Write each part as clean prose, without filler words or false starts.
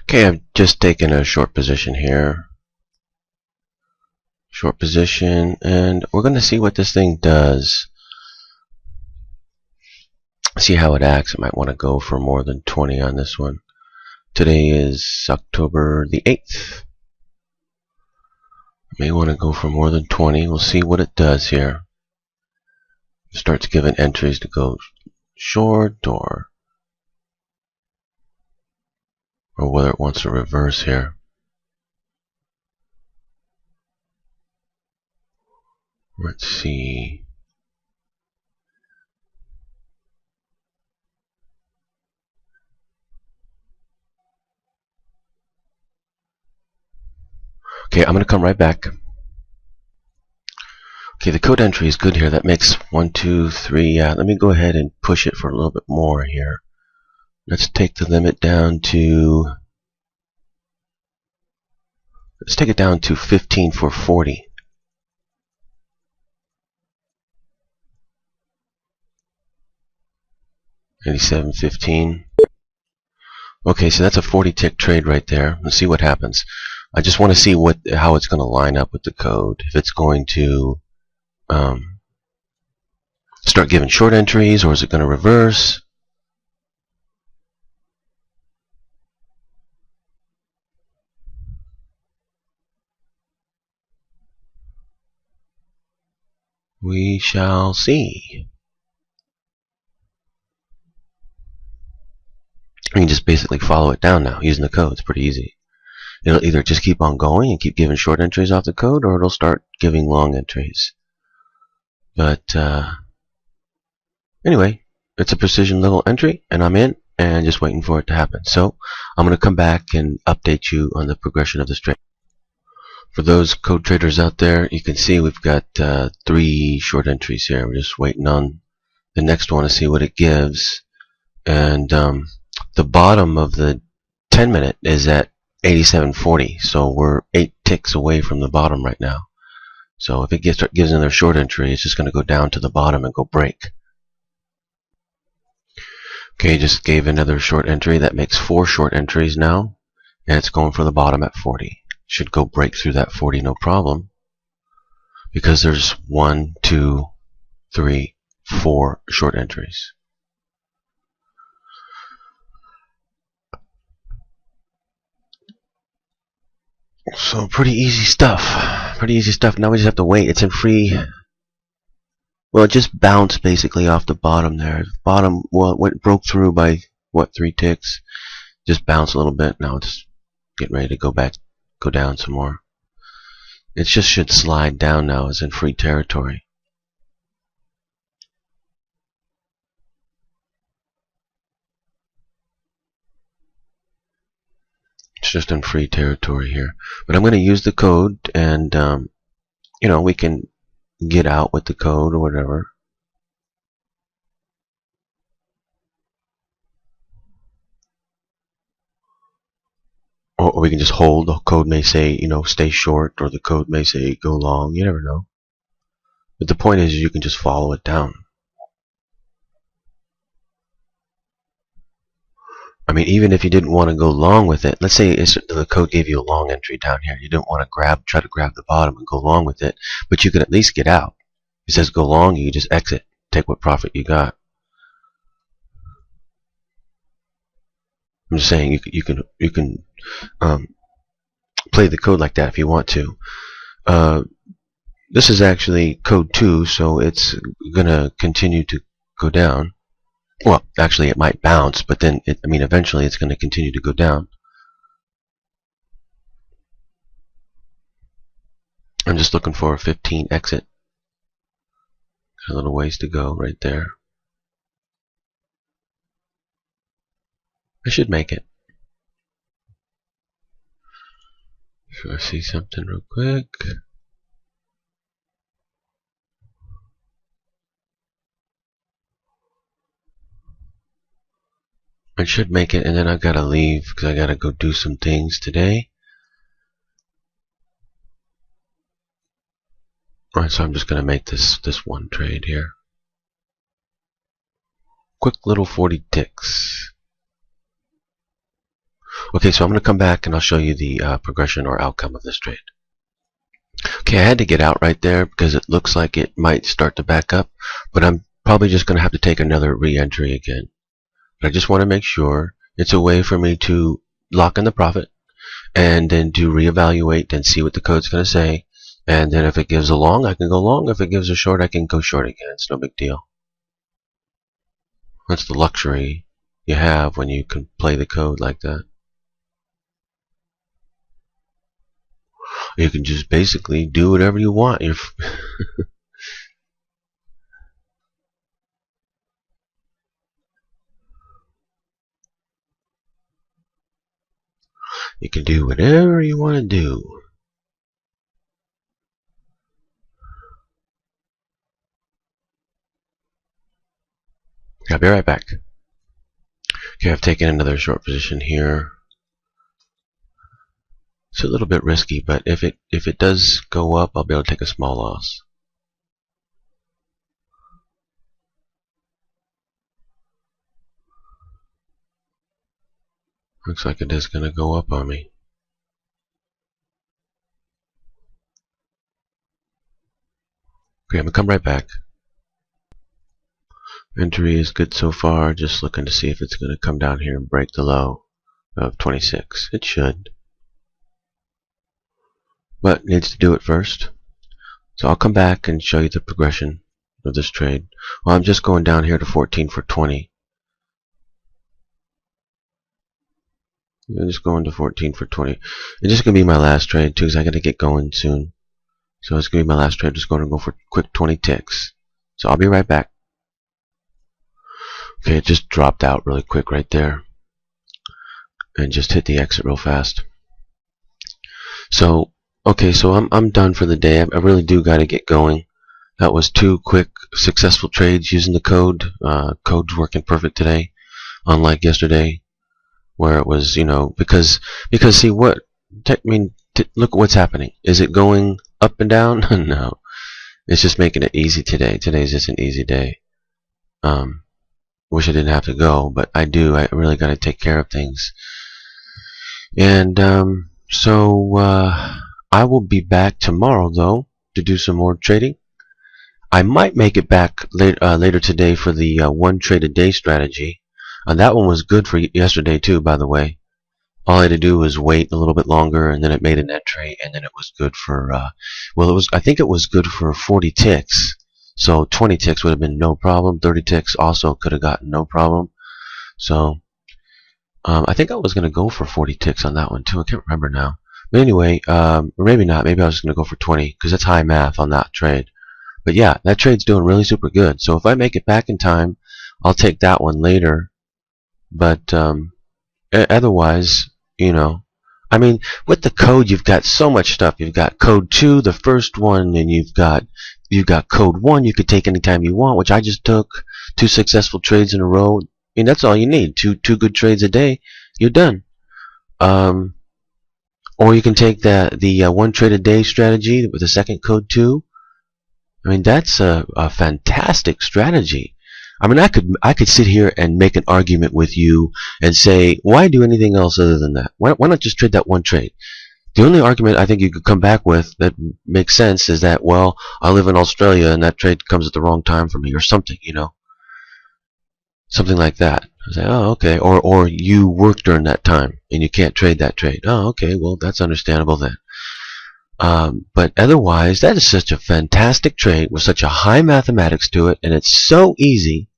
Okay, I've just taken a short position here. Short position, and we're going to see what this thing does. See how it acts. I might want to go for more than 20 on this one. Today is October the 8th. May want to go for more than 20. We'll see what it does here. It starts giving entries to go short or whether it wants to reverse here. Let's see. Okay, I'm going to come right back. Okay, the code entry is good here. That makes 1, 2, 3. Yeah, let me go ahead and push it for a little bit more here. Let's take the limit down to, let's take it down to 15 for 40. $87.15. Okay, so that's a 40 tick trade right there. Let's see what happens. I just want to see how it's going to line up with the code. If it's going to start giving short entries, or is it going to reverse? We shall see. You can just basically follow it down now using the code. It's pretty easy. It'll either just keep on going and keep giving short entries off the code, or it'll start giving long entries. But anyway, it's a precision level entry, and I'm in and just waiting for it to happen. So I'm going to come back and update you on the progression of this trade. For those code traders out there, you can see we've got 3 short entries here. We're just waiting on the next one to see what it gives. And the bottom of the 10-minute is at 87.40, so we're 8 ticks away from the bottom right now. So if it gives another short entry, it's just going to go down to the bottom and go break. Okay, just gave another short entry. That makes 4 short entries now, and it's going for the bottom at 40. Should go break through that 40 no problem, because there's 1, 2, 3, 4 short entries. So pretty easy stuff. Pretty easy stuff. Now we just have to wait. It's in free. Well, it just bounced basically off the bottom there. Bottom, well, it broke through by what, 3 ticks. Just bounced a little bit. Now it's getting ready to go back, go down some more. It just should slide down now. It's in free territory. It's just in free territory here. But I'm going to use the code, and you know, we can get out with the code or whatever. Or we can just hold. The code may say, you know, stay short, or the code may say go long. You never know. But the point is, you can just follow it down. I mean, even if you didn't want to go long with it, let's say the code gave you a long entry down here. You didn't want to try to grab the bottom and go long with it, but you could at least get out. It says go long, you just exit, take what profit you got. I'm just saying you can play the code like that if you want to. This is actually code 2, so it's gonna continue to go down. Well, actually it might bounce, but then I mean eventually it's going to continue to go down. I'm just looking for a 15 exit. A little ways to go right there. I should make it. So I see something real quick. I should make it, and then I gotta leave because I gotta go do some things today. Alright, so I'm just gonna make this one trade here. Quick little 40 ticks. Okay, so I'm going to come back and I'll show you the progression or outcome of this trade. Okay, I had to get out right there because it looks like it might start to back up, but I'm probably just going to have to take another re-entry again. But I just want to make sure it's a way for me to lock in the profit and then to reevaluate and see what the code's going to say. And then if it gives a long, I can go long. If it gives a short, I can go short again. It's no big deal. That's the luxury you have when you can play the code like that. You can just basically do whatever you want. You can do whatever you want to do. I'll be right back. Okay, I've taken another short position here. It's a little bit risky, but if it does go up, I'll be able to take a small loss. Looks like it is going to go up on me. Okay, I'm going to come right back. Entry is good so far, just looking to see if it's going to come down here and break the low of 26. It should. But needs to do it first. So I'll come back and show you the progression of this trade. Well, I'm just going down here to 14 for 20. I'm just going to 14 for 20. It's just going to be my last trade too, because I got to get going soon. So it's going to be my last trade. Just going to go for quick 20 ticks. So I'll be right back. Okay, it just dropped out really quick right there. And just hit the exit real fast. So, okay, so I'm done for the day. I really do got to get going. That was 2 quick, successful trades using the code. Code's working perfect today, unlike yesterday, where it was, you know, because see what? Look at what's happening. Is it going up and down? No, it's just making it easy today. Today's just an easy day. Wish I didn't have to go, but I do. I really got to take care of things. And so I will be back tomorrow, though, to do some more trading. I might make it back later today for the 1 trade a day strategy. That one was good for yesterday, too, by the way. All I had to do was wait a little bit longer, and then it made an entry, and then it was good for, I think it was good for 40 ticks. So 20 ticks would have been no problem. 30 ticks also could have gotten no problem. So I think I was going to go for 40 ticks on that one too. I can't remember now. But anyway, or maybe not. Maybe I was going to go for 20 because that's high math on that trade. But yeah, that trade's doing really super good. So if I make it back in time, I'll take that one later. But otherwise, you know, I mean, with the code, you've got so much stuff. You've got code 2, the first one, and you've got code 1 you could take anytime you want, which I just took 2 successful trades in a row. I mean, that's all you need. Two good trades a day, you're done. Or you can take the 1 trade a day strategy with the second code 2. I mean, that's a fantastic strategy. I mean, I could sit here and make an argument with you and say, why do anything else other than that? Why not just trade that 1 trade? The only argument I think you could come back with that makes sense is that, well, I live in Australia and that trade comes at the wrong time for me or something, you know. Something like that. I say, oh, okay. Or you work during that time and you can't trade that trade. Oh, okay. Well, that's understandable then. But otherwise, that is such a fantastic trade with such a high mathematics to it, and it's so easy.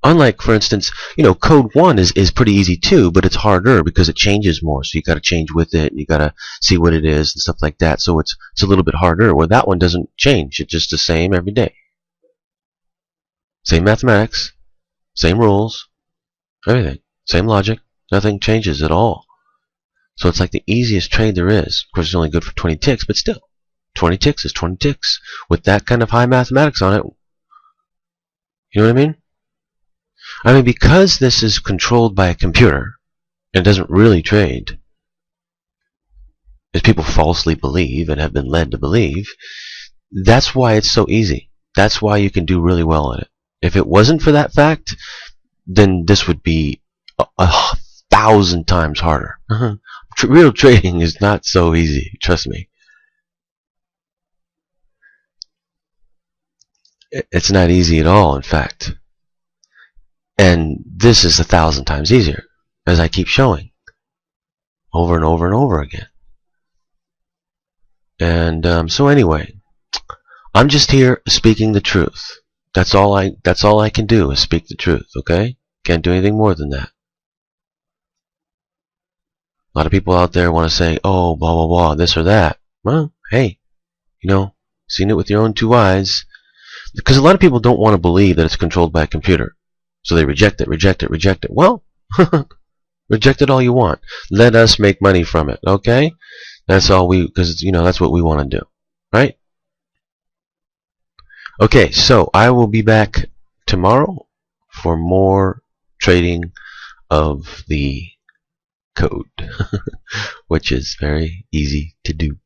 Unlike, for instance, you know, code 1 is pretty easy too, but it's harder because it changes more. So you got to change with it, and you got to see what it is and stuff like that. So it's a little bit harder. Where that one doesn't change; it's just the same every day. Same mathematics, same rules, everything, same logic. Nothing changes at all. So it's like the easiest trade there is. Of course, it's only good for 20 ticks, but still, 20 ticks is 20 ticks with that kind of high mathematics on it. You know what I mean? I mean, because this is controlled by a computer and doesn't really trade, as people falsely believe and have been led to believe, that's why it's so easy. That's why you can do really well at it. If it wasn't for that fact, then this would be a 1,000 times harder. Real trading is not so easy, trust me. It's not easy at all, in fact. And this is 1,000 times easier, as I keep showing, over and over and over again. And so anyway, I'm just here speaking the truth. That's all I can do is speak the truth, okay? Can't do anything more than that. A lot of people out there want to say, oh, blah, blah, blah, this or that. Well, hey, seen it with your own 2 eyes. Because a lot of people don't want to believe that it's controlled by a computer. So they reject it, reject it, reject it. Well, reject it all you want. Let us make money from it, okay? That's all because, that's what we want to do, right? Okay, so I will be back tomorrow for more trading of the code, which is very easy to do.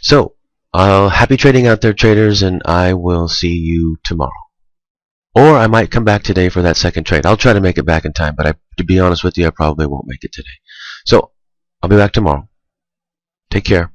So, happy trading out there, traders, and I will see you tomorrow. Or I might come back today for that second trade. I'll try to make it back in time, but to be honest with you, I probably won't make it today. So, I'll be back tomorrow. Take care.